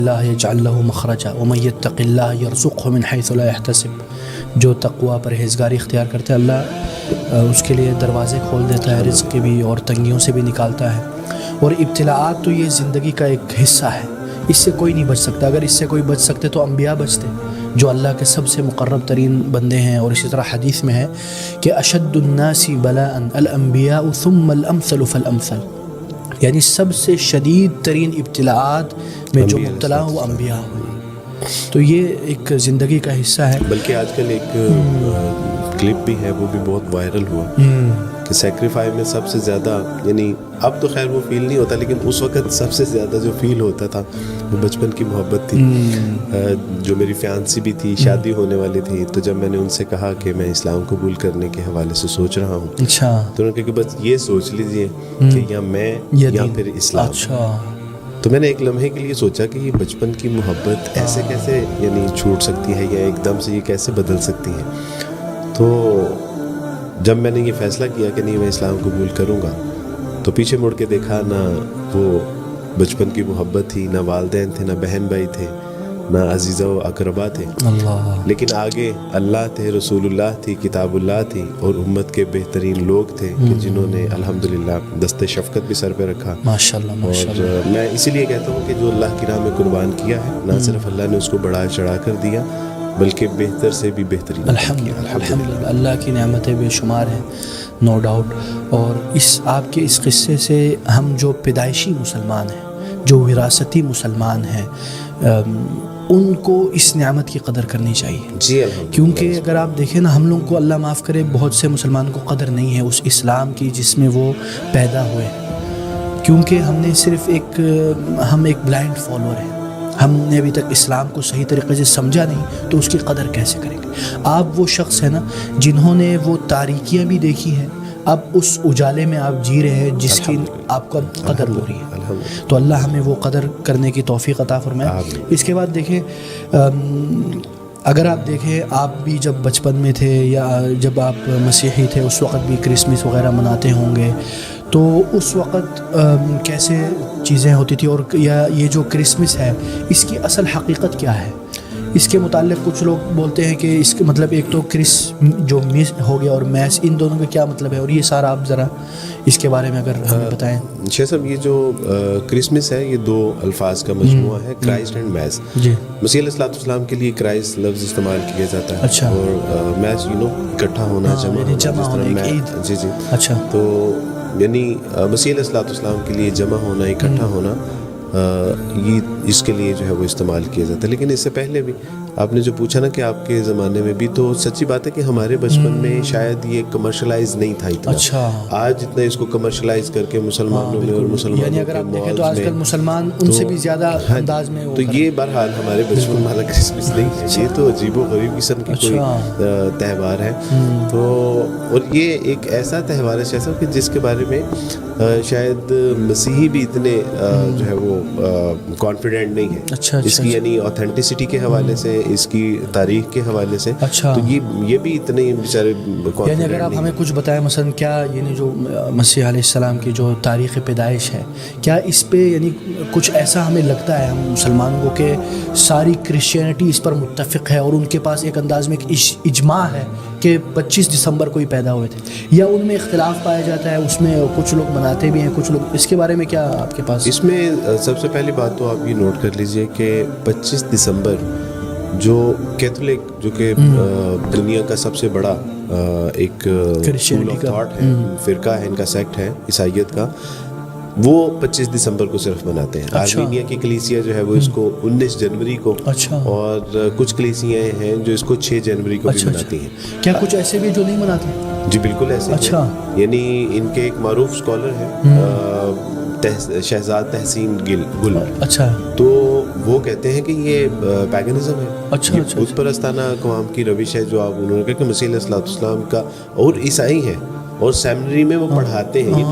اللہ یجعل لہ مخرجا ومن یتق اللہ یرزقہ من حیث لا یحتسب. جو تقوی پرہیزگاری اختیار کرتا ہے اللہ اس کے لیے دروازے کھول دیتا ہے رزق کے بھی اور تنگیوں سے بھی نکالتا ہے. اور ابتلاءات تو یہ زندگی کا ایک حصہ ہے, اس سے کوئی نہیں بچ سکتا. اگر اس سے کوئی بچ سکتے تو انبیاء بچتے جو اللہ کے سب سے مقرب ترین بندے ہیں. اور اسی طرح حدیث میں ہے کہ اشد الناس بلاء الانبیاء ثم الامثل فالامثل, یعنی سب سے شدید ترین ابتلاءات میں جو مبتلا ہو وہ انبیاء ہوئے. تو یہ ایک زندگی کا حصہ ہے. بلکہ آج کل ایک کلپ بھی ہے, وہ بھی بہت وائرل ہوا کہ سیکریفائی میں سب سے زیادہ, یعنی اب تو خیر وہ فیل نہیں ہوتا, لیکن اس وقت سب سے زیادہ جو فیل ہوتا تھا وہ بچپن کی محبت تھی. جو میری فیانسی بھی تھی, شادی ہونے والی تھی, تو جب میں نے ان سے کہا کہ میں اسلام قبول کرنے کے حوالے سے سوچ رہا ہوں, اچھا, تو انہوں نے کہا کہ بس یہ سوچ لیجئے کہ یا میں یا پھر اسلام. اچھا, تو میں نے ایک لمحے کے لیے سوچا کہ یہ بچپن کی محبت ایسے کیسے یعنی چھوٹ سکتی ہے, یا ایک دم سے یہ کیسے بدل سکتی ہے. تو جب میں نے یہ فیصلہ کیا کہ نہیں میں اسلام قبول کروں گا, تو پیچھے مڑ کے دیکھا نہ وہ بچپن کی محبت تھی, نہ والدین تھے, نہ بہن بھائی تھے, نہ عزیزہ و اقربا تھے, لیکن آگے اللہ تھے, رسول اللہ تھی, کتاب اللہ تھی, اور امت کے بہترین لوگ تھے کہ جنہوں نے الحمدللہ دست شفقت بھی سر پہ رکھا. ماشاءاللہ. اور میں اسی لیے کہتا ہوں کہ جو اللہ کی راہ میں قربان کیا ہے, نہ صرف اللہ نے اس کو بڑھا چڑھا کر دیا, بلکہ بہتر سے بھی بہترین. الحمدللہ اللہ کی نعمتیں بے شمار ہیں, نو ڈاؤٹ. اور آپ کے اس قصے سے ہم جو پیدائشی مسلمان ہیں, جو وراثتی مسلمان ہیں, ان کو اس نعمت کی قدر کرنی چاہیے. جی, کیونکہ اگر آپ دیکھیں نا, ہم لوگوں کو اللہ معاف کرے بہت سے مسلمان کو قدر نہیں ہے اس اسلام کی جس میں وہ پیدا ہوئے, کیونکہ ہم ایک بلائنڈ فالوور ہیں. ہم نے ابھی تک اسلام کو صحیح طریقے سے سمجھا نہیں, تو اس کی قدر کیسے کریں گے. آپ وہ شخص ہیں نا جنہوں نے وہ تاریکیاں بھی دیکھی ہیں, اب اس اجالے میں آپ جی رہے ہیں جس کی آپ کو قدر ہو رہی ہے. تو اللہ ہمیں وہ قدر کرنے کی توفیق عطا فرمائے. اس کے بعد دیکھیں, اگر آپ دیکھیں آپ بھی جب بچپن میں تھے یا جب آپ مسیحی تھے اس وقت بھی کرسمس وغیرہ مناتے ہوں گے, تو اس وقت کیسے چیزیں ہوتی تھی, اور یا یہ جو کرسمس ہے اس کی اصل حقیقت کیا ہے. اس کے متعلق کچھ لوگ بولتے ہیں کہ اس کے مطلب ایک تو جو میس ہو گیا اور میس, ان دونوں کا کیا مطلب ہے, اور یہ سارا آپ ذرا اس کے بارے میں اگر ہمیں بتائیں. شیخ صاحب, یہ جو کرسمس ہے یہ دو الفاظ کا مجموعہ ہے, کرائسٹ اینڈ میس. جی, مسیح علیہ السلام کے لیے کرائسٹ لفظ استعمال کیا جاتا ہے. اچھا, اور میس اکٹھا ہونا, جمع ہونا. جی جی. اچھا, تو یعنی مسیح علیہ السلام کے لیے جمع ہونا, اکٹھا ہونا, یہ اس کے لیے جو ہے وہ استعمال کیا جاتا ہے. لیکن اس سے پہلے بھی آپ نے جو پوچھا نا کہ آپ کے زمانے میں بھی, تو سچی بات ہے کہ ہمارے بچپن میں شاید یہ کمرشلائز نہیں تھا اتنا. اچھا, آج جتنا اس کو کمرشلائز کر کے مسلمانوں میں اور مسلمانوں یعنی اگر آپ دیکھیں تو آج کل مسلمان ان سے بھی زیادہ انداز میں, تو یہ بہرحال ہمارے بچپن والا کرسمس نہیں ہے, یہ تو عجیب و غریب قسم کی کوئی تہوار ہے. تو اور یہ ایک ایسا تہوار ہے شیخ صاحب کہ جس کے بارے میں شاید مسیحی بھی اتنے جو ہے وہ کانفیڈنٹ نہیں ہے اس کی, یعنی آتھینٹسٹی کے حوالے سے, اس کی تاریخ کے حوالے سے. اچھا, تو یہ بھی اتنے بیچارے, یعنی اگر آپ ہمیں کچھ بتائیں مثلا کیا یعنی جو مسیح علیہ السلام کی جو تاریخ پیدائش ہے, کیا اس پہ یعنی کچھ ایسا ہمیں لگتا ہے ہم مسلمانوں کو کہ ساری کرسچینٹی اس پر متفق ہے اور ان کے پاس ایک انداز میں ایک اجماع ہے کہ 25 دسمبر کو ہی پیدا ہوئے تھے, یا ان میں اختلاف پایا جاتا ہے, اس میں کچھ لوگ مناتے بھی ہیں کچھ لوگ, اس کے بارے میں کیا آپ کے پاس؟ اس میں سب سے پہلی بات تو آپ یہ نوٹ کر لیجئے کہ 25 دسمبر جو کیتھولک, جو کہ دنیا کا سب سے بڑا ایک اسکول آف تھاٹ ہے, فرقہ ہے, ان کا سیکٹ ہے عیسائیت کا, وہ 25 دسمبر کو صرف مناتے ہیں. آرمینیا کی کلیسیا جو ہے وہ اس کو 19 جنوری کو, اور کچھ کلیسیاں ہیں جو اس کو 6 جنوری کو بھی مناتی ہیں. کیا کچھ ایسے بھی جو نہیں مناتے؟ جی بالکل ایسے. اچھا, یعنی ان کے ایک معروف اسکالر ہیں شہزاد تحسین گل. اچھا, تو وہ کہتے ہیں کہ یہ پیگنزم ہے. اچھا, بت پرستانہ اقوام کی روش ہے جو آپ انہوں نے کہا کہ مسیح علیہ السلام کا, اور عیسائی ہیں اور سیمنری میں وہ پڑھاتے ہیں,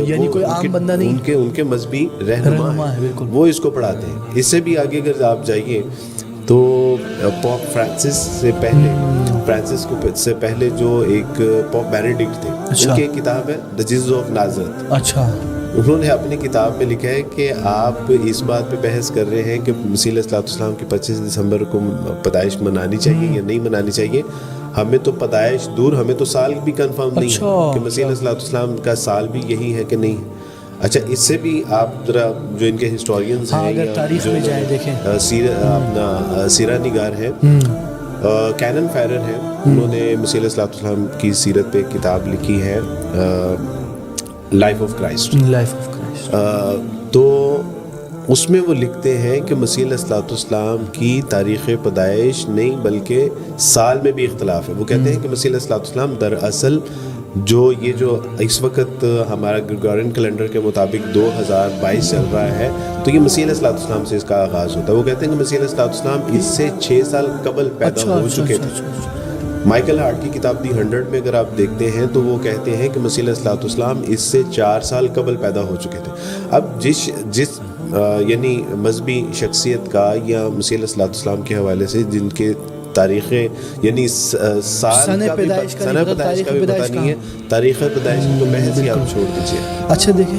یعنی کوئی عام بندہ نہیں, ان کے مذہبی رہنما ہے, وہ اس کو پڑھاتے ہیں. اس سے بھی آگے اگر آپ جائیے تو پوپ فرانسس سے پہلے جو ایک پوپ بینیڈکٹ تھے, ان کی کتاب ہے دی جیسس آف نازرت. اچھا, انہوں نے اپنی کتاب میں لکھا ہے کہ آپ اس بات پہ بحث کر رہے ہیں کہ مسیح علیہ السلام کی 25 دسمبر کو پیدائش منانی چاہیے یا نہیں منانی چاہیے. ہمیں تو پیدائش دور, ہمیں تو سال بھی کنفرم نہیں ہے کہ مسیح علیہ السلام کا سال بھی یہی ہے کہ نہیں. اچھا, اس سے بھی آپ ذرا جو ان کے ہسٹورینز ہیں, اگر تاریخ میں جائیں دیکھیں, اپنا سیرہ نگار ہیں, کینن فیرر ہیں, انہوں نے مسیح علیہ السلام کی سیرت پہ کتاب لکھی ہے, لائف آف کرائسٹ. تو اس میں وہ لکھتے ہیں کہ مسیح علیہ السلام کی تاریخ پیدائش نہیں بلکہ سال میں بھی اختلاف ہے. وہ کہتے ہیں کہ مسیح علیہ السلام دراصل جو اس وقت ہمارا گریگورین کیلنڈر کے مطابق 2022 چل رہا ہے, تو یہ مسیح علیہ السلام سے اس کا آغاز ہوتا ہے. وہ کہتے ہیں کہ مسیح علیہ السلام اس سے 6 سال قبل پیدا ہو چکے تھے. مائیکل ہارٹ کی کتاب دی 100 میں اگر آپ دیکھتے ہیں تو وہ کہتے ہیں کہ مسیح علیہ السلام اس سے 4 سال قبل پیدا ہو چکے تھے. اب جس یعنی مذہبی شخصیت کا یا مسیح علیہ السلام کے حوالے سے جن کے تاریخیں یعنی سال کا بھی پیدائش کا بھی پتہ نہیں ہے, تاریخ پیدائش کی تو بحث ہی آپ چھوڑ دیجیے. اچھا دیکھیں